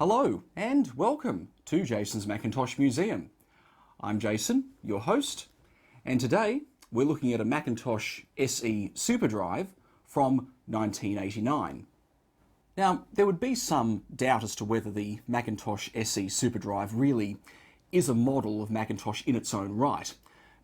Hello and welcome to Jason's Macintosh Museum. I'm Jason, your host, and today we're looking at a Macintosh SE SuperDrive from 1989. Now, there would be some doubt as to whether the Macintosh SE SuperDrive really is a model of Macintosh in its own right,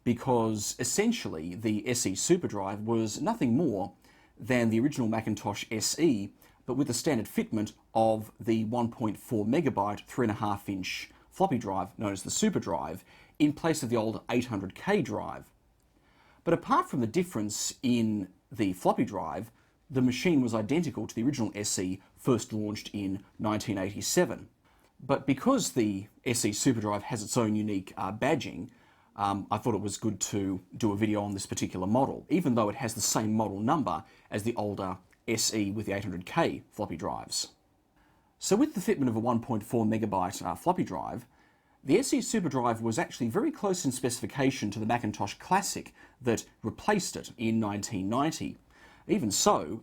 because essentially the SE SuperDrive was nothing more than the original Macintosh SE, but with the standard fitment of the 1.4 megabyte 3.5 inch floppy drive known as the SuperDrive in place of the old 800K drive. But apart from the difference in the floppy drive, the machine was identical to the original SE first launched in 1987. But because the SE SuperDrive has its own unique badging, I thought it was good to do a video on this particular model, even though it has the same model number as the older SE with the 800K floppy drives. So with the fitment of a 1.4 megabyte floppy drive, the SE SuperDrive was actually very close in specification to the Macintosh Classic that replaced it in 1990. Even so,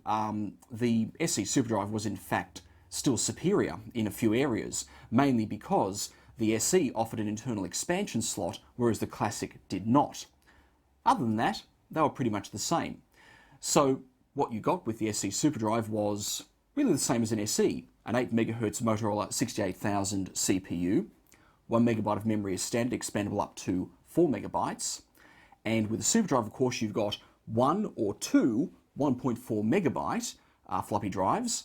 the SE SuperDrive was in fact still superior in a few areas, mainly because the SE offered an internal expansion slot, whereas the Classic did not. Other than that, they were pretty much the same. So what you got with the SE SuperDrive was really the same as an SE, an 8 MHz Motorola 68000 CPU, 1 megabyte of memory is standard, expandable up to 4 megabytes, and with the SuperDrive, of course, you've got one or two 1.4 megabyte floppy drives,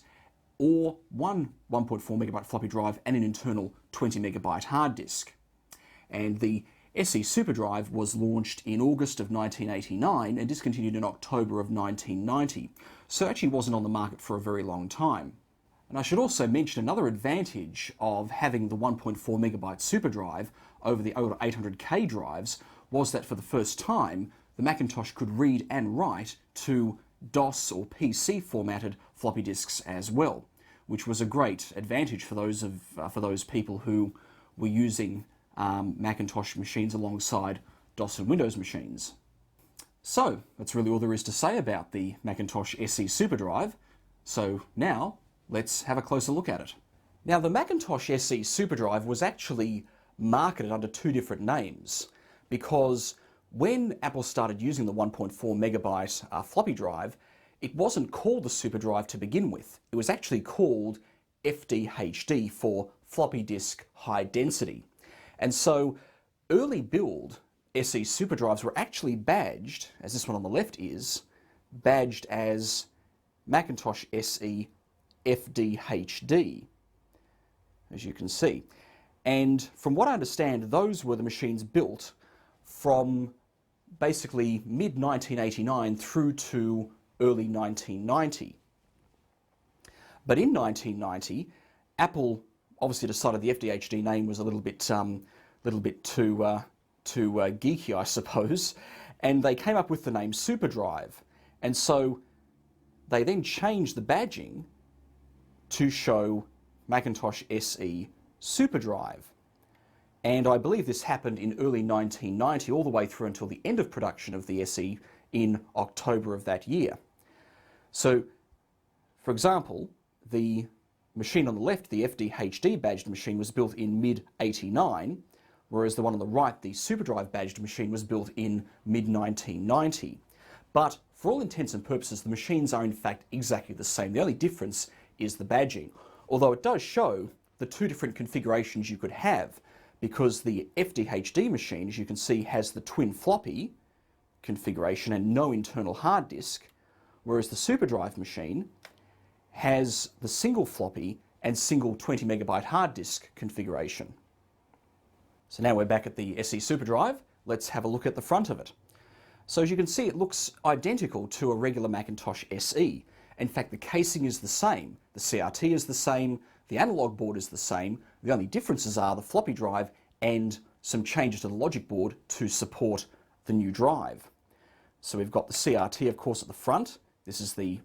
or one 1.4 megabyte floppy drive and an internal 20 megabyte hard disk. And the SE SuperDrive was launched in August of 1989 and discontinued in October of 1990, so it actually wasn't on the market for a very long time. And I should also mention another advantage of having the 1.4 megabyte SuperDrive over the older 800K drives was that for the first time, the Macintosh could read and write to DOS or PC formatted floppy disks as well, which was a great advantage for those people who were using Macintosh machines alongside DOS and Windows machines. So that's really all there is to say about the Macintosh SE SuperDrive. So now let's have a closer look at it. Now, the Macintosh SE SuperDrive was actually marketed under two different names, because when Apple started using the 1.4 megabyte floppy drive, it wasn't called the SuperDrive to begin with. It was actually called FDHD for floppy disk high density. And so early build SE SuperDrives were actually badged, as this one on the left is, badged as Macintosh SE FDHD, as you can see. And from what I understand, those were the machines built from basically mid-1989 through to early 1990. But in 1990, Apple obviously decided the FDHD name was a little bit too geeky, I suppose, and they came up with the name SuperDrive. And so they then changed the badging to show Macintosh SE SuperDrive. And I believe this happened in early 1990, all the way through until the end of production of the SE in October of that year. So, for example, the machine on the left, the FDHD badged machine, was built in mid-89, whereas the one on the right, the SuperDrive badged machine, was built in mid-1990. But for all intents and purposes, the machines are in fact exactly the same. The only difference is the badging, although it does show the two different configurations you could have, because the FDHD machine, as you can see, has the twin floppy configuration and no internal hard disk, whereas the SuperDrive machine has the single floppy and single 20 megabyte hard disk configuration. So now we're back at the SE SuperDrive. Let's have a look at the front of it. So as you can see, it looks identical to a regular Macintosh SE. In fact, the casing is the same, the CRT is the same, the analog board is the same. The only differences are the floppy drive and some changes to the logic board to support the new drive. So we've got the CRT, of course, at the front. This is the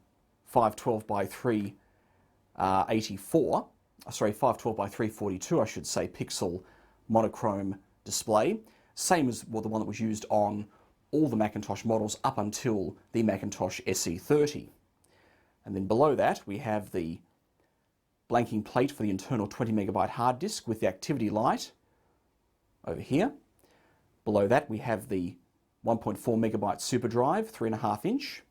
512 by 512 by 342, I should say, pixel monochrome display. Same as the one that was used on all the Macintosh models up until the Macintosh SE30. And then below that we have the blanking plate for the internal 20 megabyte hard disk with the activity light over here. Below that we have the 1.4 megabyte SuperDrive, 3.5 inch,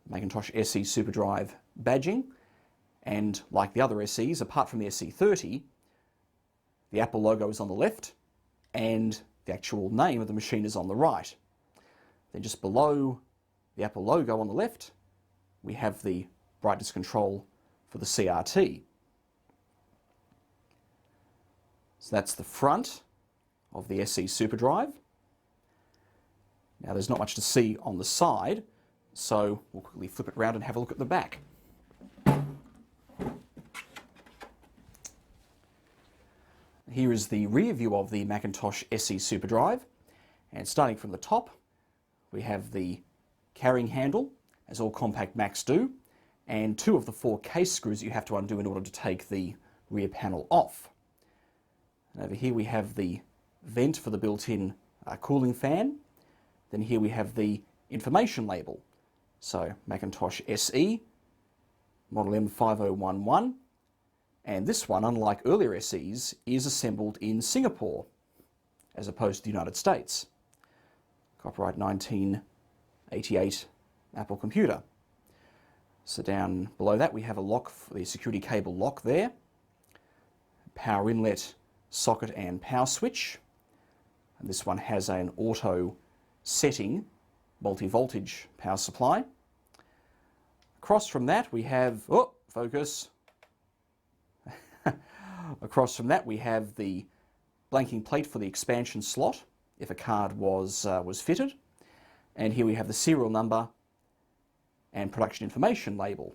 Macintosh SE SuperDrive badging, and like the other SEs, apart from the SE30, the Apple logo is on the left and the actual name of the machine is on the right. Then just below the Apple logo on the left, we have the brightness control for the CRT. So that's the front of the SE SuperDrive. Now there's not much to see on the side, so we'll quickly flip it around and have a look at the back. Here is the rear view of the Macintosh SE SuperDrive, and starting from the top, we have the carrying handle, as all compact Macs do, and 2 of the 4 case screws you have to undo in order to take the rear panel off. And over here we have the vent for the built-in cooling fan. Then here we have the information label. So Macintosh SE, model M5011, and this one, unlike earlier SEs, is assembled in Singapore, as opposed to the United States. Copyright 1988 Apple computer. So down below that we have a lock for the security cable lock there, power inlet, socket and power switch. And this one has an auto setting multi-voltage power supply. Across from that we have, oh, focus. Across from that we have the blanking plate for the expansion slot if a card was fitted. And here we have the serial number and production information label.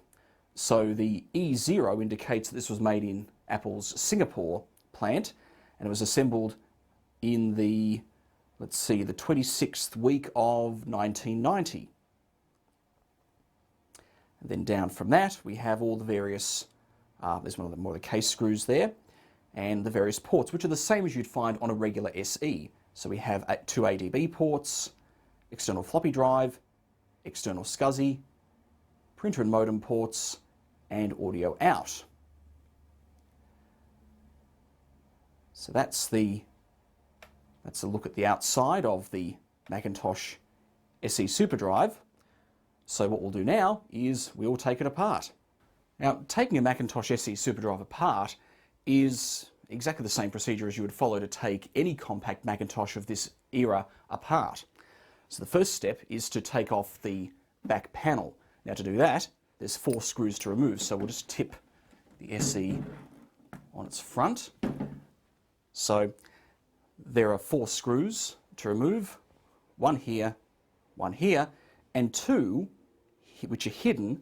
So the E0 indicates that this was made in Apple's Singapore plant, and it was assembled in the, let's see, the 26th week of 1990. And then down from that we have all the various, there's one of the more of the case screws there, and the various ports, which are the same as you'd find on a regular SE. So we have 2 ADB ports, external floppy drive, external SCSI, printer and modem ports, and audio out. So that's a look at the outside of the Macintosh SE SuperDrive. So what we'll do now is we'll take it apart. Now, taking a Macintosh SE SuperDrive apart is exactly the same procedure as you would follow to take any compact Macintosh of this era apart. So the first step is to take off the back panel. Now to do that, there's 4 screws to remove, so we'll just tip the SE on its front. So there are 4 screws to remove, 1 here, and 2 which are hidden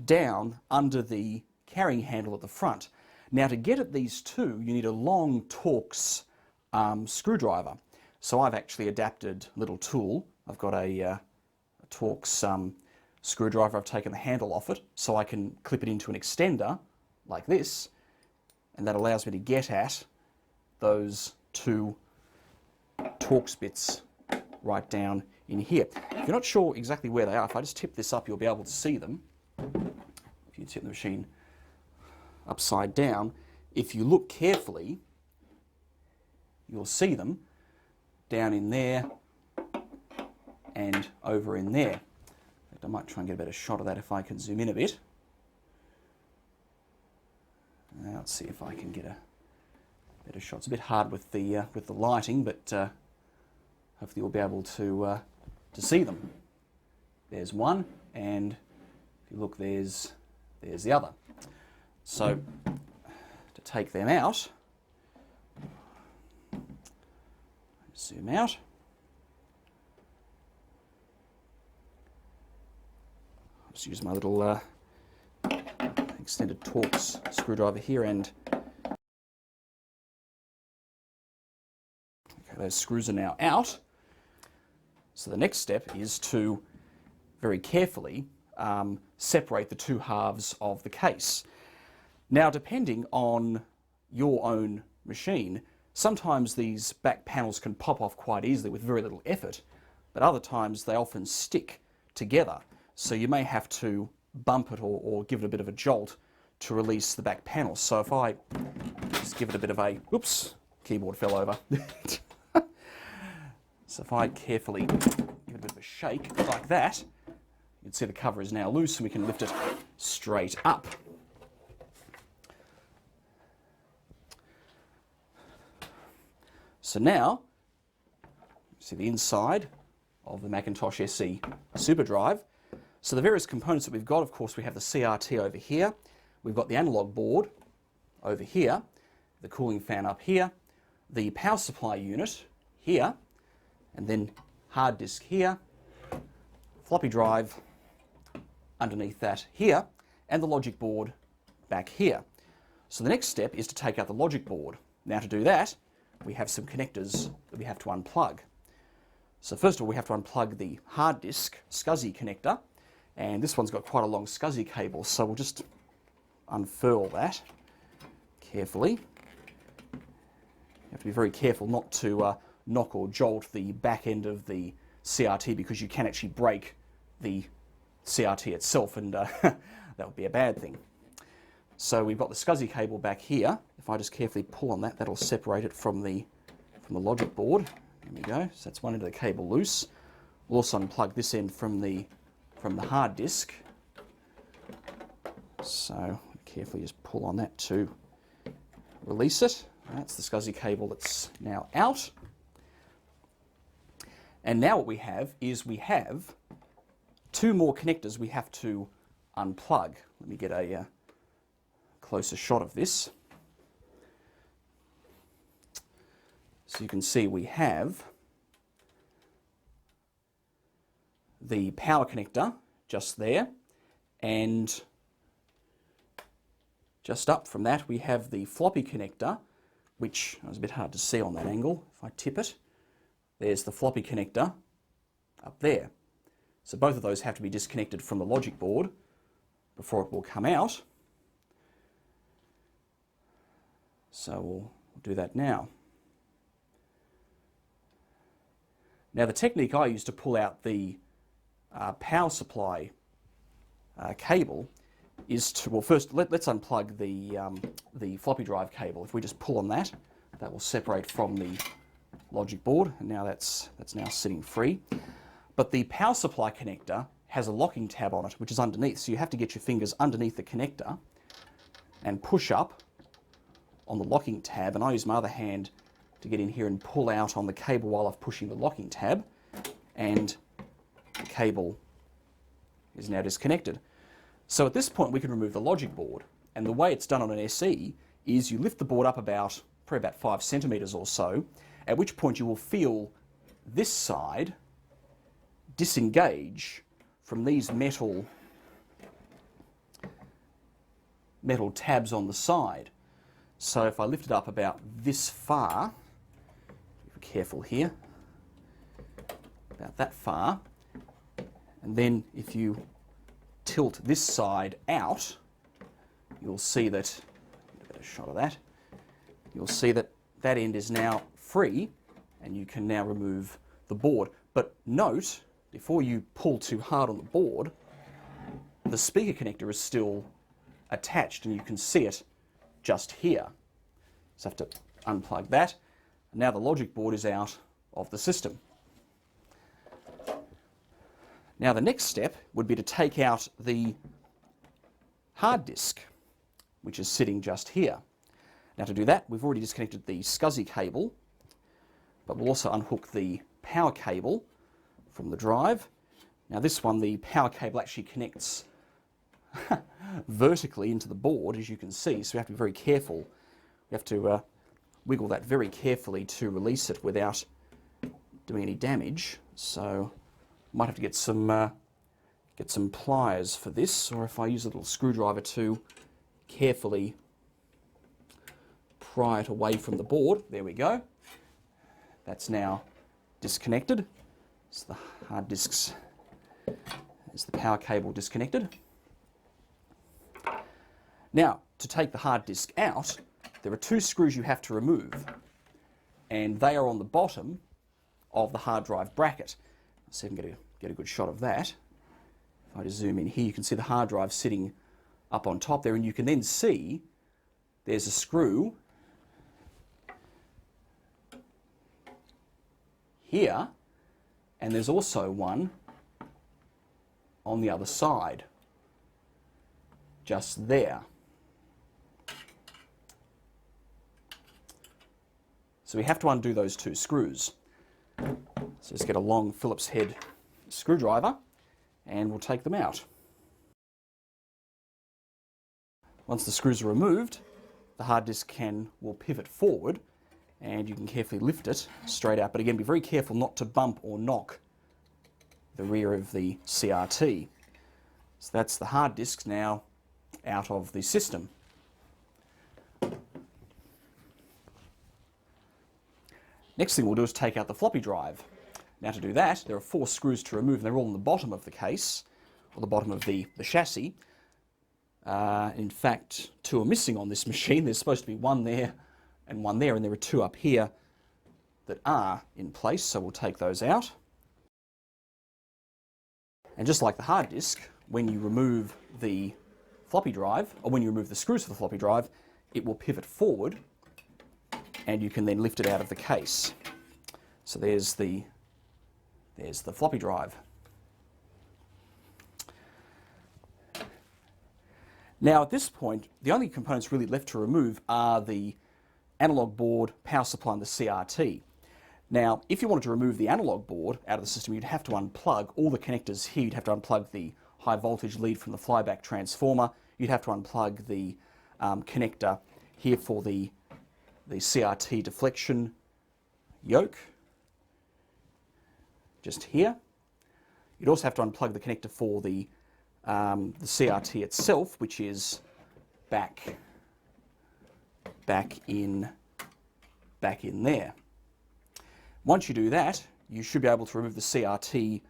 down under the carrying handle at the front. Now to get at these 2, you need a long Torx screwdriver. So I've actually adapted a little tool. I've got a Torx screwdriver. I've taken the handle off it so I can clip it into an extender like this, and that allows me to get at those 2 Torx bits right down in here. If you're not sure exactly where they are, if I just tip this up, you'll be able to see them. If you tip the machine upside down, if you look carefully, you'll see them down in there and over in there. In fact, I might try and get a better shot of that if I can zoom in a bit. Now, let's see if I can get a better shot. It's a bit hard with the lighting, but hopefully you'll be able to see them. There's one, and if you look, there's the other. So to take them out, zoom out. I'll just use my little extended Torx screwdriver here, and okay, those screws are now out. So the next step is to very carefully separate the 2 halves of the case. Now, depending on your own machine, sometimes these back panels can pop off quite easily with very little effort, but other times they often stick together. So you may have to bump it or give it a bit of a jolt to release the back panel. So if I just give it a bit of a, oops, keyboard fell over. So if I carefully give it a bit of a shake like that, you can see the cover is now loose and we can lift it straight up. So now, see the inside of the Macintosh SE SuperDrive. So the various components that we've got, of course, we have the CRT over here, we've got the analog board over here, the cooling fan up here, the power supply unit here, and then hard disk here, floppy drive underneath that here, and the logic board back here. So the next step is to take out the logic board. Now to do that, we have some connectors that we have to unplug. So first of all, we have to unplug the hard disk SCSI connector, and this one's got quite a long SCSI cable, so we'll just unfurl that carefully. You have to be very careful not to knock or jolt the back end of the CRT, because you can actually break the CRT itself, and that would be a bad thing. So we've got the SCSI cable back here. If I just carefully pull on that, that'll separate it from the logic board. There we go. So that's one end of the cable loose. We'll also unplug this end from the hard disk. So carefully just pull on that to release it. That's the SCSI cable that's now out. And now what we have is we have two more connectors we have to unplug. Let me get a closer shot of this. So you can see we have the power connector just there, and just up from that we have the floppy connector, which is a bit hard to see on that angle. If I tip it, there's the floppy connector up there. So both of those have to be disconnected from the logic board before it will come out. So we'll do that now. Now the technique I use to pull out the power supply cable is to, well, first let's unplug the floppy drive cable. If we just pull on that, that will separate from the logic board, and now that's now sitting free. But the power supply connector has a locking tab on it, which is underneath, so you have to get your fingers underneath the connector and push up on the locking tab, and I use my other hand to get in here and pull out on the cable while I'm pushing the locking tab, and the cable is now disconnected. So at this point we can remove the logic board, and the way it's done on an SE is you lift the board up probably about 5 centimeters or so, at which point you will feel this side disengage from these metal tabs on the side. So if I lift it up about this far, be careful here, about that far, and then if you tilt this side out, you'll see that, get a better shot of that, you'll see that that end is now free, and you can now remove the board. But note, before you pull too hard on the board, the speaker connector is still attached, and you can see it just here. So I have to unplug that. And now the logic board is out of the system. Now the next step would be to take out the hard disk, which is sitting just here. Now to do that, we've already disconnected the SCSI cable, but we'll also unhook the power cable from the drive. Now this one, the power cable actually connects vertically into the board, as you can see, so we have to be very careful. We have to wiggle that very carefully to release it without doing any damage. So might have to get some pliers for this, or if I use a little screwdriver to carefully pry it away from the board. There we go. That's now disconnected. So the hard disks, is the power cable disconnected. Now, to take the hard disk out, there are 2 screws you have to remove, and they are on the bottom of the hard drive bracket. Let's see if I can get a good shot of that. If I just zoom in here, you can see the hard drive sitting up on top there, and you can then see there's a screw here, and there's also one on the other side, just there. So we have to undo those two screws. So just get a long Phillips head screwdriver and we'll take them out. Once the screws are removed, the hard disk will pivot forward and you can carefully lift it straight out. But again, be very careful not to bump or knock the rear of the CRT. So that's the hard disk now out of the system. Next thing we'll do is take out the floppy drive. Now to do that, there are 4 screws to remove, and they're all on the bottom of the case, or the bottom of the chassis. In fact, 2 are missing on this machine. There's supposed to be 1 there, and there are 2 up here that are in place, so we'll take those out. And just like the hard disk, when you remove the floppy drive, or when you remove the screws for the floppy drive, it will pivot forward, and you can then lift it out of the case. So there's the floppy drive. Now at this point, the only components really left to remove are the analog board, power supply and the CRT. Now, if you wanted to remove the analog board out of the system, you'd have to unplug all the connectors here. You'd have to unplug the high voltage lead from the flyback transformer. You'd have to unplug the connector here for the CRT deflection yoke, just here. You'd also have to unplug the connector for the CRT itself, which is back in there. Once you do that, you should be able to remove the CRT,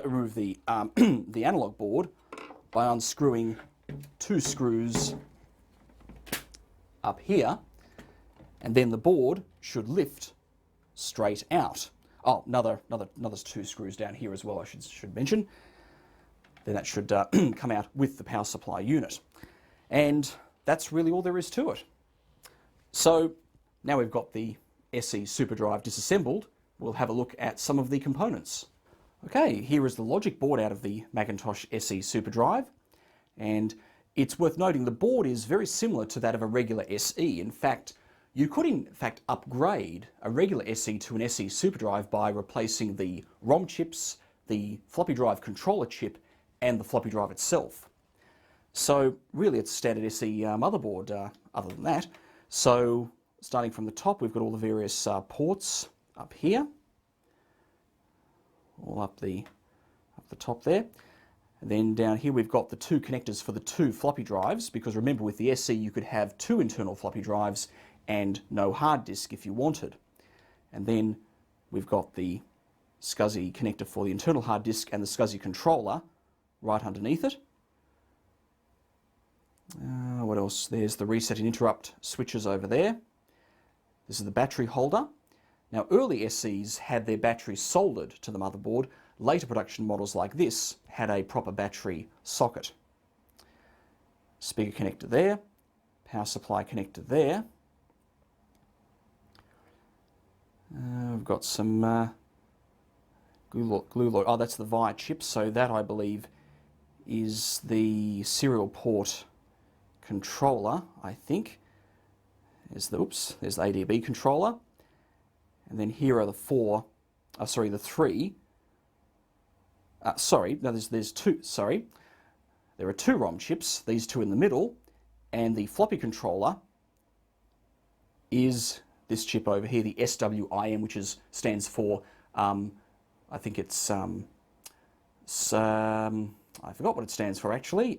remove the the analog board by unscrewing 2 screws up here, and then the board should lift straight out. Oh, another 2 screws down here as well, I should mention. Then that should come out with the power supply unit. And that's really all there is to it. So now we've got the SE SuperDrive disassembled, we'll have a look at some of the components. Okay, here is the logic board out of the Macintosh SE SuperDrive, and it's worth noting the board is very similar to that of a regular SE. In fact, you could upgrade a regular SE to an SE SuperDrive by replacing the ROM chips, the floppy drive controller chip, and the floppy drive itself. So really it's a standard SE motherboard other than that. So starting from the top, we've got all the various ports up here, all up the top there. And then down here we've got the 2 connectors for the 2 floppy drives, because remember with the SE you could have 2 internal floppy drives and no hard disk if you wanted. And then we've got the SCSI connector for the internal hard disk and the SCSI controller right underneath it. What else? There's the reset and interrupt switches over there. This is the battery holder. Now early SEs had their batteries soldered to the motherboard. Later production models like this had a proper battery socket. Speaker connector there, power supply connector there. We've got some glue. Oh, that's the VIA chip, so that I believe is the serial port controller, I think. There's the ADB controller. And then here are the 3. There's 2, sorry. There are 2 ROM chips, these 2 in the middle, and the floppy controller is this chip over here, the SWIM, which stands for, I think it's, I forgot what it stands for actually.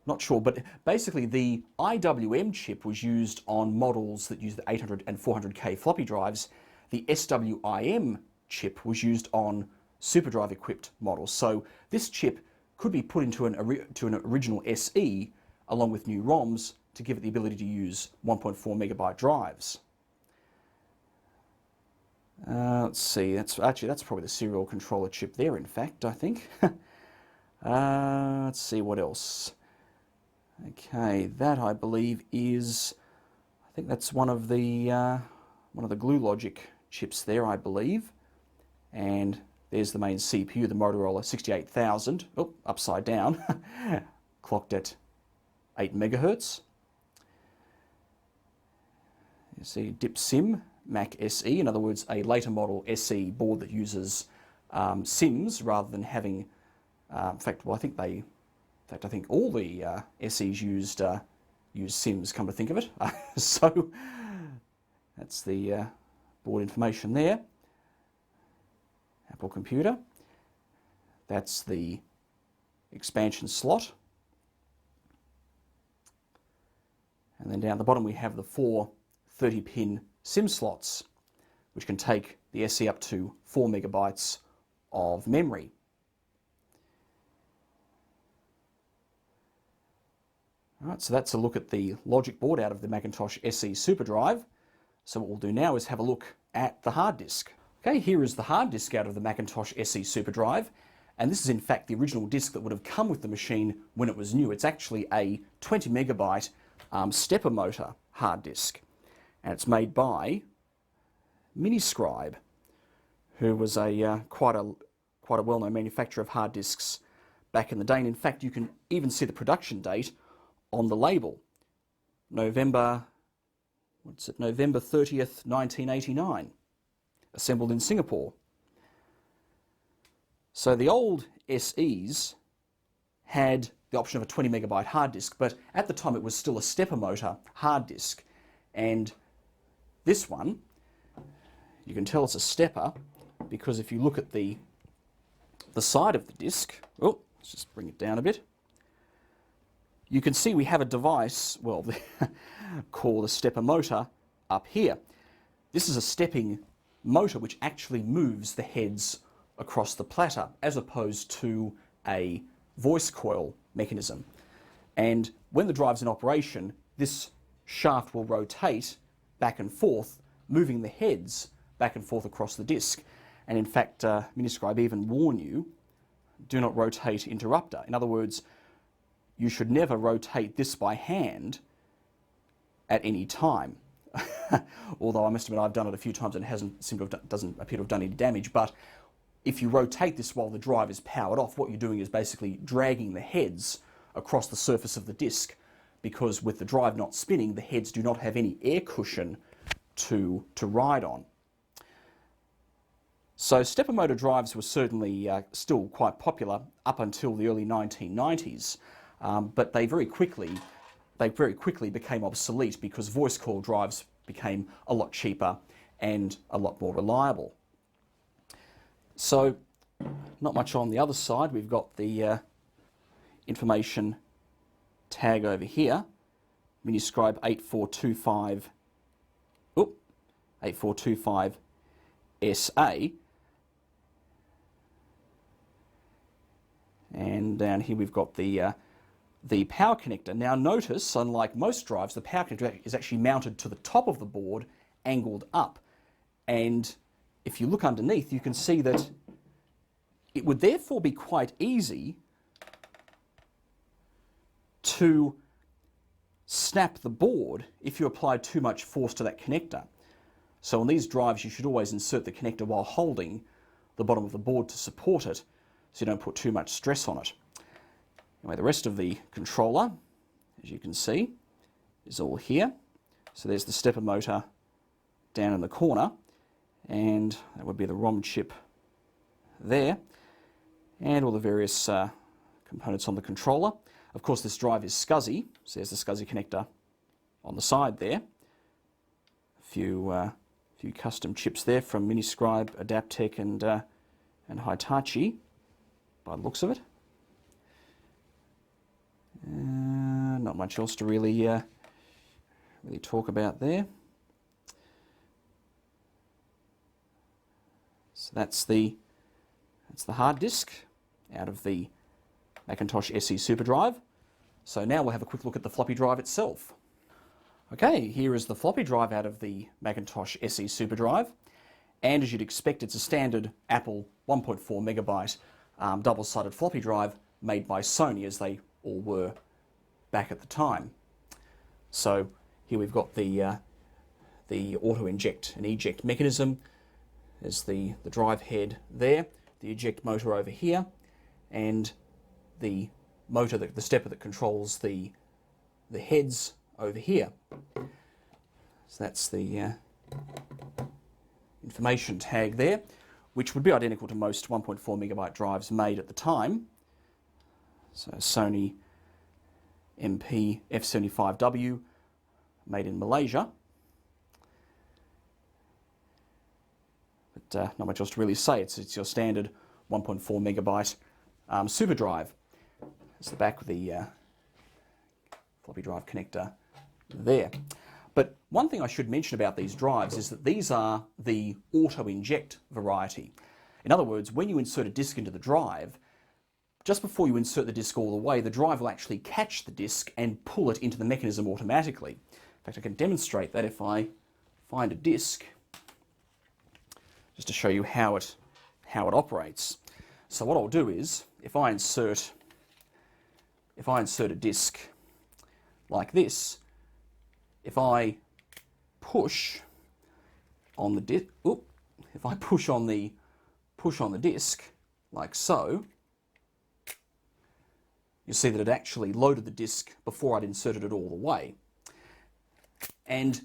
Not sure, but basically the IWM chip was used on models that used the 800 and 400K floppy drives. The SWIM chip was used on SuperDrive equipped models. So this chip could be put into an original SE along with new ROMs to give it the ability to use 1.4 megabyte drives. Let's see, that's probably the serial controller chip there, in fact, I think. Let's see what else. Okay, that I believe is, I think that's one of the glue logic chips there, I believe. And there's the main CPU, the Motorola 68000. Oh, upside down, clocked at 8 megahertz. You see DIP SIM, Mac SE, in other words, a later model SE board that uses SIMs rather than having, in fact, well, I think all the SEs use SIMs, come to think of it. So that's the board information there. Apple computer. That's the expansion slot. And then down the bottom we have the 4 30-pin SIM slots, which can take the SE up to 4 megabytes of memory. Alright, so that's a look at the logic board out of the Macintosh SE SuperDrive. So what we'll do now is have a look at the hard disk. Okay, here is the hard disk out of the Macintosh SE SuperDrive, and this is in fact the original disk that would have come with the machine when it was new. It's actually a 20 megabyte stepper motor hard disk, and it's made by Miniscribe, who was a quite a well-known manufacturer of hard disks back in the day. And in fact, you can even see the production date on the label, November 30th, 1989, assembled in Singapore. So the old SEs had the option of a 20 megabyte hard disk, but at the time it was still a stepper motor hard disk. And this one, you can tell it's a stepper because if you look at the side of the disk, oh, let's just bring it down a bit. You can see we have a device, well, called a stepper motor up here. This is a stepping motor which actually moves the heads across the platter as opposed to a voice coil mechanism. And when the drive's in operation, this shaft will rotate back and forth, moving the heads back and forth across the disk. And in fact, Miniscribe even warn you, do not rotate interrupter. In other words, you should never rotate this by hand at any time. Although I must admit I've done it a few times and it doesn't appear to have done any damage. But if you rotate this while the drive is powered off, what you're doing is basically dragging the heads across the surface of the disk, because with the drive not spinning, the heads do not have any air cushion to ride on. So stepper motor drives were certainly still quite popular up until the early 1990s. But they very quickly became obsolete because voice coil drives became a lot cheaper and a lot more reliable. So, not much on the other side. We've got the information tag over here, Miniscribe 8425 SA. And down here we've got the power connector. Now notice, unlike most drives, the power connector is actually mounted to the top of the board, angled up. And if you look underneath, you can see that it would therefore be quite easy to snap the board if you applied too much force to that connector. So on these drives, you should always insert the connector while holding the bottom of the board to support it, so you don't put too much stress on it. Anyway, the rest of the controller, as you can see, is all here. So there's the stepper motor down in the corner, and that would be the ROM chip there, and all the various components on the controller. Of course, this drive is SCSI, so there's the SCSI connector on the side there. A few custom chips there from Miniscribe, Adaptec, and Hitachi, by the looks of it. Not much else to really talk about there. So that's the hard disk out of the Macintosh SE SuperDrive. So now we'll have a quick look at the floppy drive itself. Okay, here is the floppy drive out of the Macintosh SE SuperDrive, and as you'd expect, it's a standard Apple 1.4 megabyte double-sided floppy drive made by Sony, as they all were back at the time. So here we've got the auto inject and eject mechanism. There's the drive head there, the eject motor over here, and the motor, the stepper that controls the heads over here. So that's the information tag there, which would be identical to most 1.4 megabyte drives made at the time. So Sony MP F75W, made in Malaysia. But not much else to really say. It's your standard 1.4 megabyte SuperDrive. It's the back of the floppy drive connector there. But one thing I should mention about these drives is that these are the auto-inject variety. In other words, when you insert a disk into the drive, just before you insert the disk all the way, the drive will actually catch the disk and pull it into the mechanism automatically. In fact, I can demonstrate that if I find a disk, just to show you how it operates. So what I'll do is, if I insert a disk like this, if I push on the disk, if I push on the disk like so, you see that it actually loaded the disk before I'd inserted it all the way. And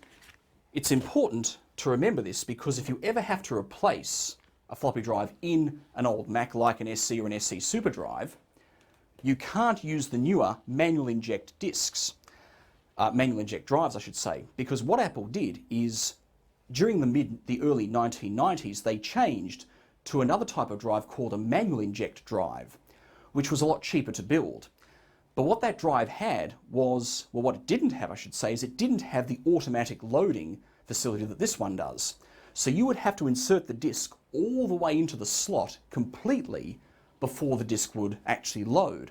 it's important to remember this, because if you ever have to replace a floppy drive in an old Mac like an SE or an SE SuperDrive, you can't use the newer manual inject disks. Manual inject drives, I should say, because what Apple did is during the early 1990s, they changed to another type of drive called a manual inject drive, which was a lot cheaper to build. But what that drive had was, well, what it didn't have, I should say, is it didn't have the automatic loading facility that this one does. So you would have to insert the disk all the way into the slot completely before the disk would actually load.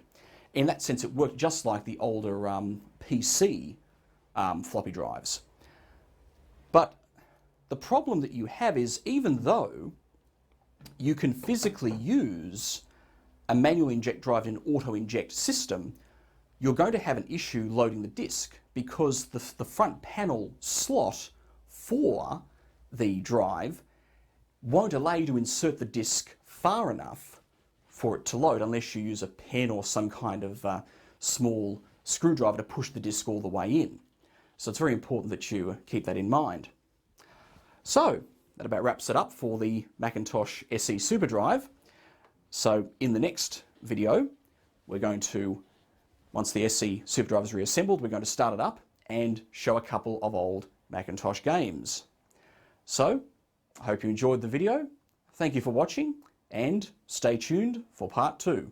In that sense, it worked just like the older PC floppy drives. But the problem that you have is, even though you can physically use a manual inject drive in an auto inject system, you're going to have an issue loading the disk, because the front panel slot for the drive won't allow you to insert the disk far enough for it to load unless you use a pen or some kind of small screwdriver to push the disk all the way in. So it's very important that you keep that in mind. So that about wraps it up for the Macintosh SE SuperDrive. So in the next video, we're going to, once the SE SuperDrive is reassembled, we're going to start it up and show a couple of old Macintosh games. So I hope you enjoyed the video. Thank you for watching, and stay tuned for part 2.